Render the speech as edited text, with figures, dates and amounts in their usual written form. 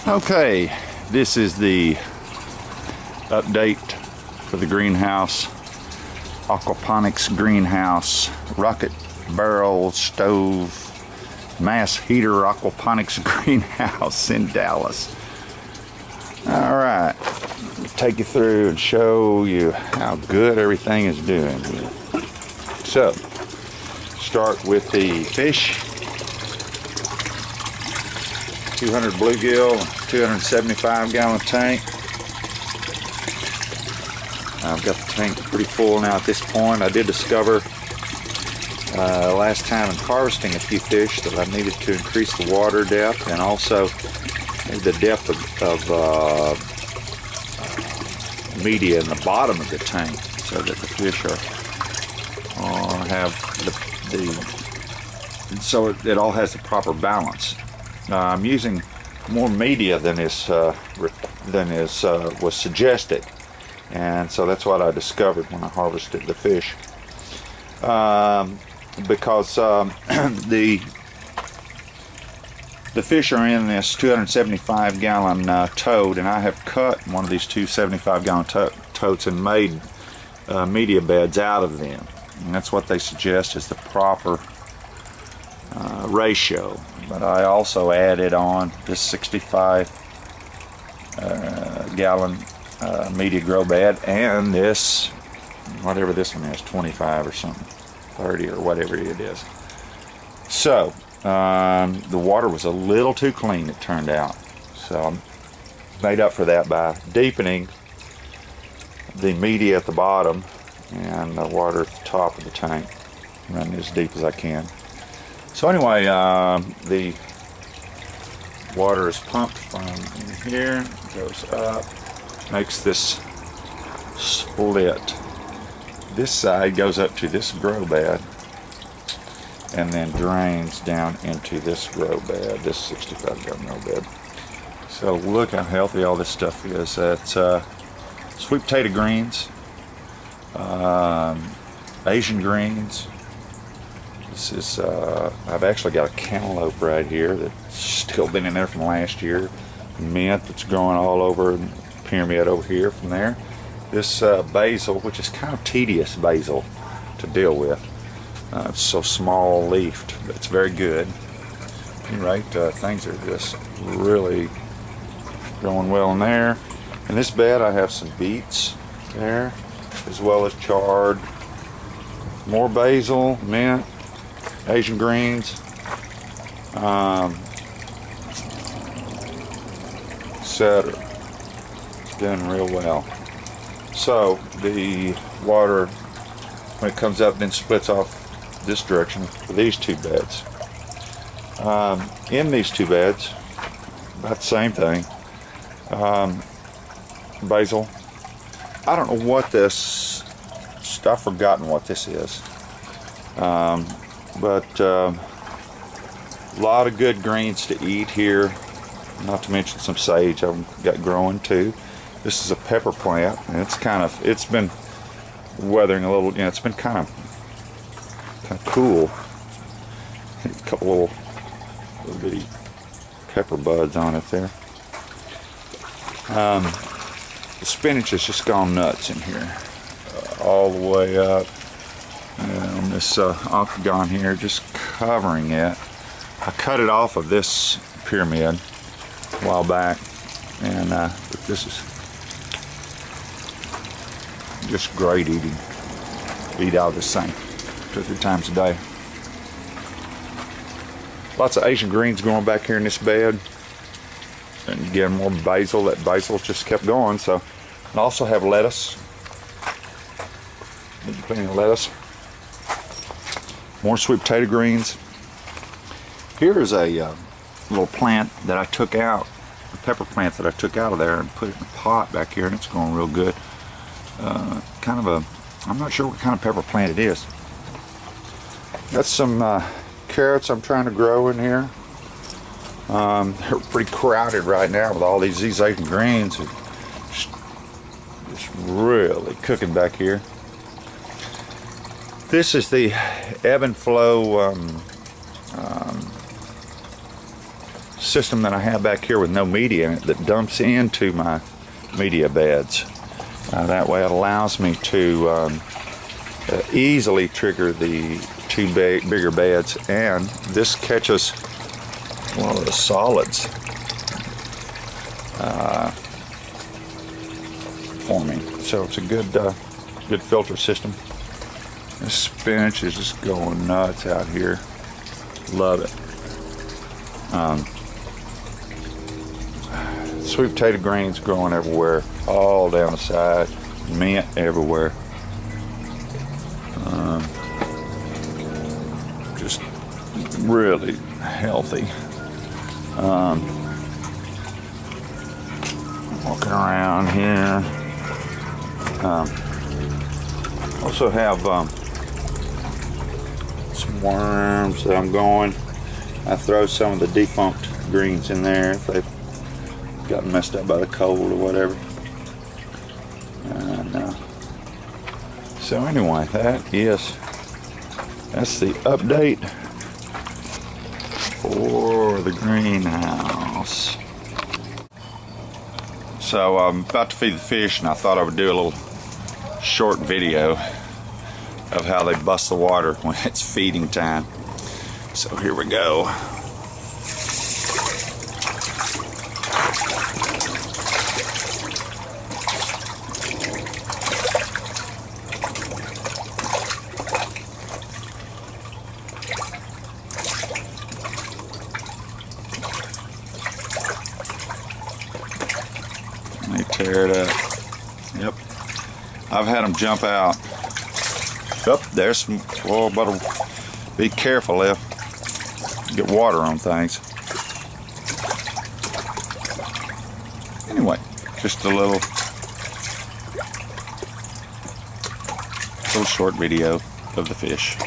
Okay, this is the update for the greenhouse, aquaponics greenhouse, rocket barrel stove, mass heater aquaponics greenhouse in Dallas. All right, take you through and show you how good everything is doing here. So, start with the fish. 200 bluegill, 275 gallon tank. I've got the tank pretty full now at this point. I did discover last time in harvesting a few fish that I needed to increase the water depth and also the depth of media in the bottom of the tank so that the fish so it all has the proper balance. I'm using more media than was suggested, and so that's what I discovered when I harvested the fish. Because the fish are in this 275 gallon tote, and I have cut one of these 275 gallon totes and made media beds out of them, and that's what they suggest is the proper ratio. But I also added on this 65 gallon media grow bed and this, whatever this one is, 25 or something, 30 or whatever it is. So the water was a little too clean, it turned out. So I made up for that by deepening the media at the bottom and the water at the top of the tank, running as deep as I can. So anyway, the water is pumped from in here, goes up, makes this split. This side goes up to this grow bed and then drains down into this grow bed, this 65 gallon grow bed. So look how healthy all this stuff is. It's sweet potato greens, Asian greens. This is, I've actually got a cantaloupe right here that's still been in there from last year. Mint that's growing all over, and pyramid over here from there. This basil, which is kind of tedious basil to deal with. It's so small leafed, but it's very good. Right, things are just really growing well in there. In this bed I have some beets there, as well as chard, more basil, mint, Asian greens, etc. It's doing real well. So the water, when it comes up, then splits off this direction for these two beds. In these two beds, about the same thing. Basil. I don't know what this. I've forgotten what this is. But a lot of good greens to eat here, not to mention some sage I've got growing too. This is a pepper plant, and it's been weathering a little, it's been kind of cool. A couple little bitty pepper buds on it there. The spinach has just gone nuts in here, all the way up. On this octagon here, just covering it. I cut it off of this pyramid a while back, and this is just great eating. Eat out of this thing 2 or 3 times a day. Lots of Asian greens growing back here in this bed, and again more basil. That basil just kept going. So, I also have lettuce. Plenty of lettuce. More sweet potato greens. Here is a little plant that I took out, a pepper plant that I took out of there and put it in a pot back here, and it's going real good. I'm not sure what kind of pepper plant it is. Got some carrots I'm trying to grow in here. They're pretty crowded right now with all these Asian greens. It's really cooking back here. This is the ebb and flow system that I have back here with no media in it that dumps into my media beds. That way it allows me to easily trigger the two bigger beds, and this catches a lot of the solids for me. So it's a good filter system. This spinach is just going nuts out here. Love it. Sweet potato greens growing everywhere, all down the side, mint everywhere. Just really healthy. Walking around here. Also have some worms that I'm going. I throw some of the defunct greens in there if they've gotten messed up by the cold or whatever. And so anyway, that's the update for the greenhouse. So I'm about to feed the fish, and I thought I would do a little short video of how they bust the water when it's feeding time. So here we go. They tear it up. Yep. I've had them jump out. Up there's some. Oh, better be careful if get water on things. Anyway, just a little short video of the fish.